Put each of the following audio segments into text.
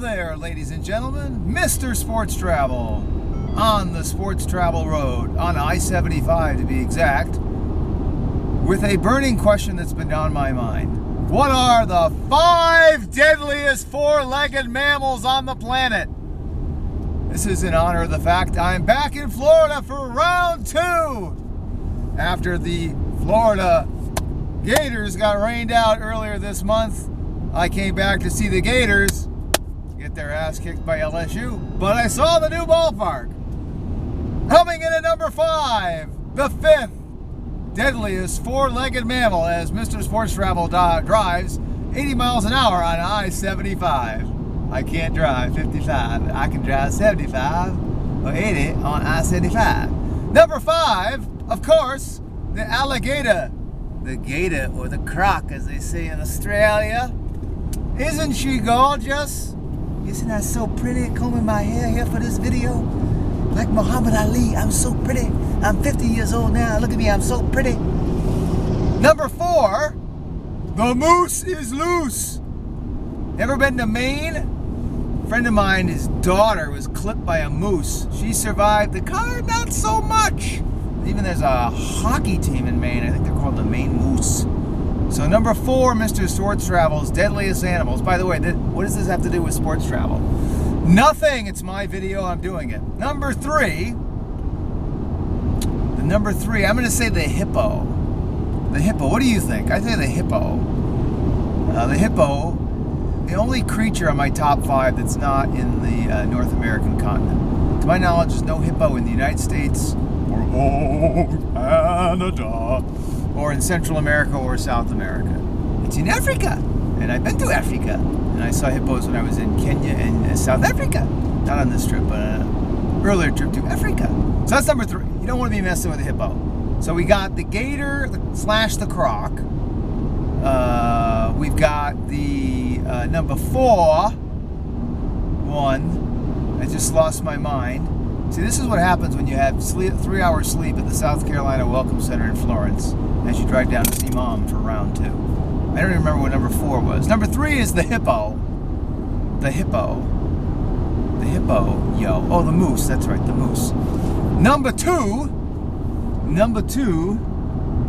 there, ladies and gentlemen. Mr. Sports Travel on the Sports Travel Road, on I-75 to be exact, with a burning question that's been on my mind. What are the 5 deadliest 4-legged mammals on the planet? This is in honor of the fact I'm back in Florida for round 2. After the Florida Gators got rained out earlier this month, I came back to see the Gators get their ass kicked by LSU, but I saw the new ballpark. Coming in at number 5, the 5th deadliest 4-legged mammal, as Mr. Sports Travel drives 80 miles an hour on I-75. I can't drive 55, I can drive 75 or 80 on I-75. Number 5, of course, the alligator. The gator, or the croc as they say in Australia. Isn't she gorgeous? Isn't I so pretty combing my hair here for this video? Like Muhammad Ali, I'm so pretty. I'm 50 years old now. Look at me, I'm so pretty. Number 4, the moose is loose. Ever been to Maine? A friend of mine, his daughter was clipped by a moose. She survived. The car, not so much. Even there's a hockey team in Maine. I think they're called the Maine Moose. So number 4, Mr. Sports Travel's deadliest animals. By the way, what does this have to do with sports travel? Nothing. It's my video. I'm doing it. Number 3. I'm going to say the hippo. The hippo. What do you think? I say the hippo. The hippo, the only creature on my top 5 that's not in the North American continent. To my knowledge, there's no hippo in the United States, or Canada, or in Central America or South America. It's in Africa, and I've been to Africa, and I saw hippos when I was in Kenya and South Africa. Not on this trip, but an earlier trip to Africa. So that's number 3. You don't want to be messing with a hippo. So we got the gator slash the croc. We've got the number 4 one. I just lost my mind. See, this is what happens when you have 3 hours sleep at the South Carolina Welcome Center in Florence as you drive down to see Mom for round 2. I don't even remember what number 4 was. Number 3 is the hippo. The hippo. The hippo, yo. Oh, the moose. That's right, the moose. Number 2,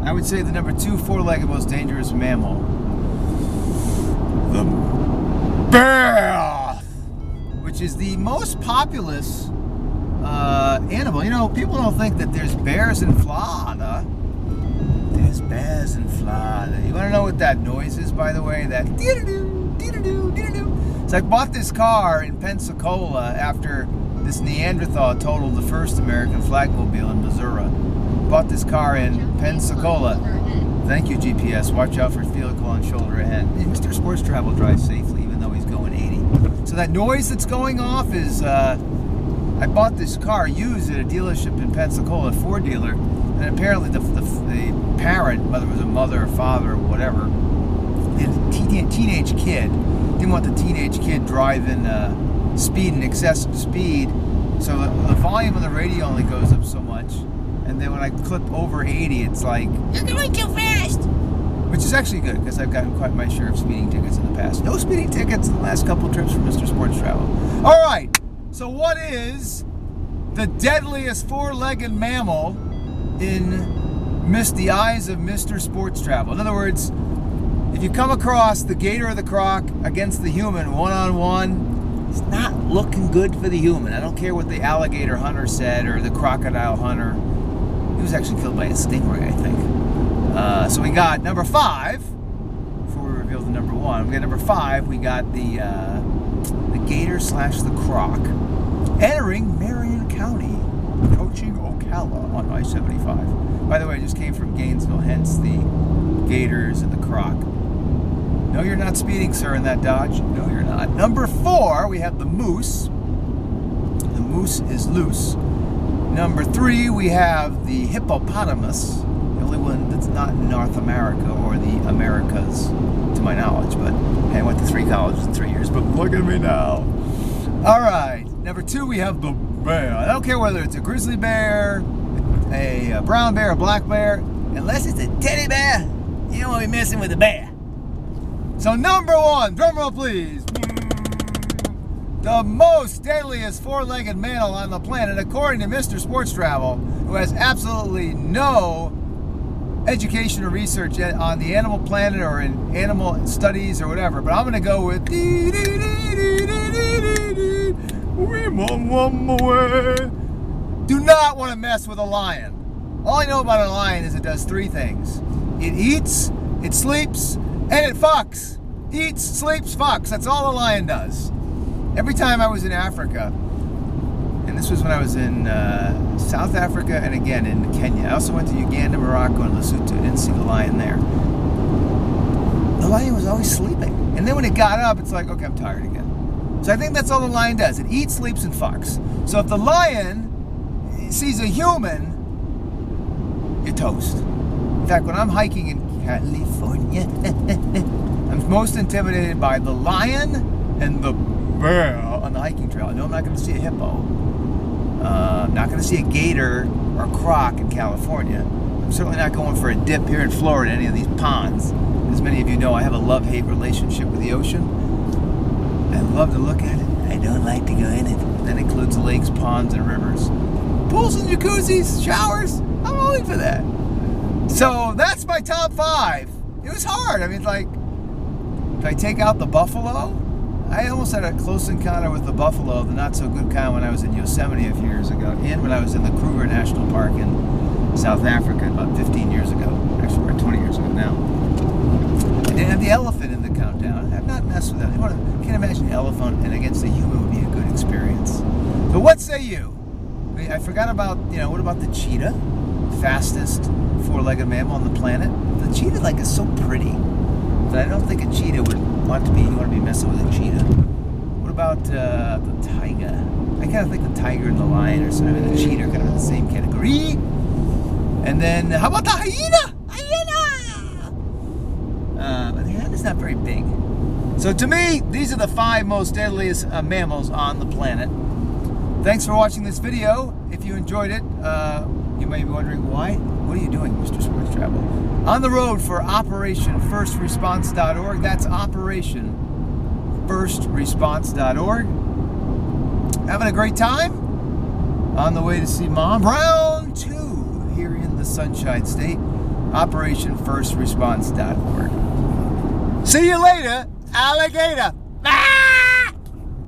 I would say the number 2 4-legged most dangerous mammal. The bear, which is the most populous animal. You know, people don't think that there's bears in Florida. There's bears in Florida. You want to know what that noise is, by the way? That dee-doo-doo, dee-doo-doo, dee-doo-doo. So I bought this car in Pensacola after this Neanderthal totaled the first American flagmobile in Missouri. Bought this car in Pensacola. Thank you, GPS. Watch out for vehicle on shoulder ahead. Mr. Sports Travel drives safely, even though he's going 80. So that noise that's going off is... I bought this car used at a dealership in Pensacola, a Ford dealer, and apparently the parent, whether it was a mother or father or whatever, a teenage kid, didn't want the teenage kid driving speed and excessive speed, so the volume of the radio only goes up so much, and then when I clip over 80, it's like, you're going too fast! Which is actually good, because I've gotten quite my share of speeding tickets in the past. No speeding tickets in the last couple trips from Mr. Sports Travel. All right. So what is the deadliest 4-legged mammal in the eyes of Mr. Sports Travel? In other words, if you come across the gator or the croc against the human one-on-one, it's not looking good for the human. I don't care what the alligator hunter said or the crocodile hunter. He was actually killed by a stingray, I think. So we got number 5, before we reveal the number 1. We got number 5, we got the gator slash the croc entering Marion County, approaching Ocala on I-75. By the way, I just came from Gainesville, hence the gators and the croc. No, you're not speeding, sir, in that Dodge. No, you're not. Number 4, we have the moose. The moose is loose. Number 3, we have the hippopotamus, the only one that's not in North America or the Americas, to my knowledge. But hey, I went to 3 colleges in 3 years, but look at me now. All right, number 2, we have the bear. I don't care whether it's a grizzly bear, a brown bear, a black bear, unless it's a teddy bear, you don't want to be messing with a bear. So number 1, drum roll please. the most deadliest four-legged mammal on the planet, according to Mr. Sports Travel, who has absolutely no education or research on the animal planet or in animal studies or whatever. But I'm going to go with do not want to mess with a lion. All I know about a lion is it does three things. It eats, it sleeps, and it fucks. Eats, sleeps, fucks. That's all a lion does. Every time I was in Africa, and this was when I was in South Africa and again in Kenya. I also went to Uganda, Morocco, and Lesotho. Didn't see the lion there. The lion was always sleeping. And then when it got up, it's like, okay, I'm tired again. So I think that's all the lion does. It eats, sleeps, and fucks. So if the lion sees a human, you're toast. In fact, when I'm hiking in California, I'm most intimidated by the lion and the bear on the hiking trail. I know I'm not going to see a hippo. I'm not going to see a gator or a croc in California. I'm certainly not going for a dip here in Florida in any of these ponds. As many of you know, I have a love-hate relationship with the ocean. I love to look at it. I don't like to go in it. That includes lakes, ponds, and rivers. Pools and jacuzzis, showers. I'm all in for that. So that's my top 5. It was hard. I mean, like, if I take out the buffalo, I almost had a close encounter with the buffalo, the not so good kind, when I was in Yosemite a few years ago, and when I was in the Kruger National Park in South Africa about 15 years ago. Actually, we're 20 years ago now. I didn't have the elephant in the countdown. I've not messed with that. I can't imagine an elephant and against a human would be a good experience. But what say you? I mean, I forgot about, what about the cheetah? Fastest four-legged mammal on the planet. The cheetah, like, is so pretty that I don't think a cheetah would want to be messing with a cheetah. What about the tiger? I kind of think the tiger and the lion or something, and the cheetah are kind of in the same category. And then, how about the hyena? But the hyena's not very big. So to me, these are the 5 most deadliest mammals on the planet. Thanks for watching this video. If you enjoyed it, you may be wondering why. What are you doing, Mr. Sports Travel? On the road for OperationFirstResponse.org. That's OperationFirstResponse.org. Having a great time. On the way to see Mom. Round 2 here in the Sunshine State. OperationFirstResponse.org. See you later, alligator. Ah!